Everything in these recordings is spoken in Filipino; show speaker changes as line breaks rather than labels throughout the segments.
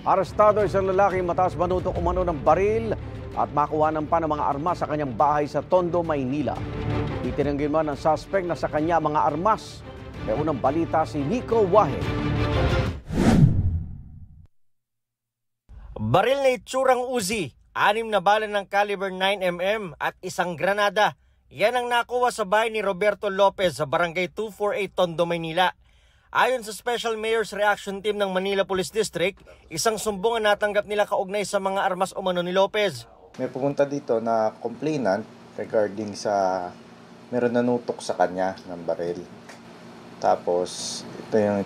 Arestado isang lalaki mataas banuto umano ng baril at makuhanan pa ng mga armas sa kanyang bahay sa Tondo, Maynila. Itinanggi man ng suspect na sa kanya mga armas. May unang balita si Nico Wahe.
Baril na itsurang Uzi, 6 na bala ng caliber 9mm at isang granada. Yan ang nakuha sa bahay ni Roberto Lopez sa Barangay 248 Tondo, Maynila. Ayon sa Special Mayor's Reaction Team ng Manila Police District, isang sumbong ang natanggap nila kaugnay sa mga armas umano ni Lopez.
May pumunta dito na complainant regarding sa meron nanutok sa kanya ng baril. Tapos ito yung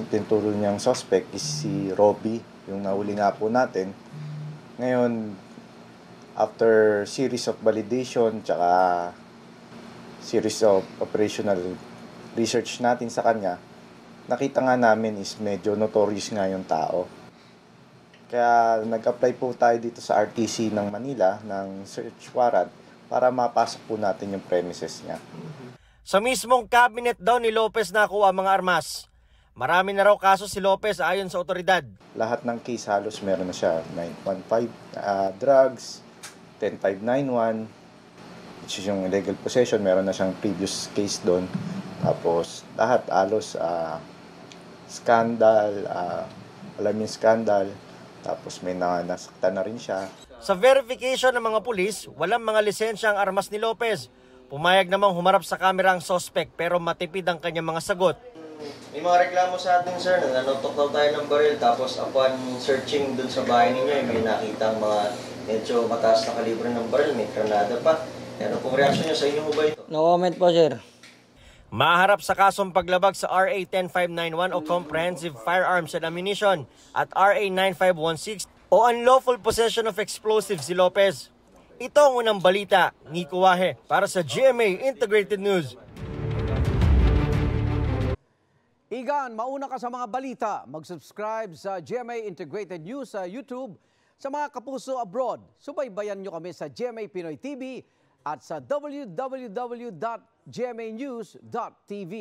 tinuturo niyang suspect is si Robbie, yung nahuli nga po natin. Ngayon, after series of validation tsaka series of operational research natin sa kanya, nakita nga namin is medyo notorious nga yung tao. Kaya nag-apply po tayo dito sa RTC ng Manila ng search warrant para mapasok po natin yung premises niya.
Sa mismong cabinet daw ni Lopez nakuha ang mga armas. Marami na raw kaso si Lopez ayon sa otoridad.
Lahat ng case halos meron na siya. 915 drugs, 10591, which is yung illegal possession, meron na siyang previous case doon. Tapos lahat halos scandal, alamin scandal, tapos may nasaktan na rin siya.
Sa verification ng mga pulis, walang mga lisensya ang armas ni Lopez. Pumayag namang humarap sa kamera ang suspect pero matipid ang kanyang mga sagot.
May mga reklamo sa atin, sir, na nanutok daw tayo ng baril tapos upon searching dun sa bahay ninyo, may nakita mga medyo mataas na kalibre ng baril, may granada pa. Ano pong reaksyon nyo? Sa inyo mo ba ito?
No comment po, sir.
Maharap sa kasong paglabag sa RA 10591 o Comprehensive Firearms and Ammunition at RA 9516 o Unlawful Possession of Explosives si Lopez. Ito ang unang balita, Nico Wahe, para sa GMA Integrated News.
Igan, mauna ka sa mga balita. Mag-subscribe sa GMA Integrated News sa YouTube. Sa mga kapuso abroad, subaybayan nyo kami sa GMA Pinoy TV at sa www.gmanews.tv.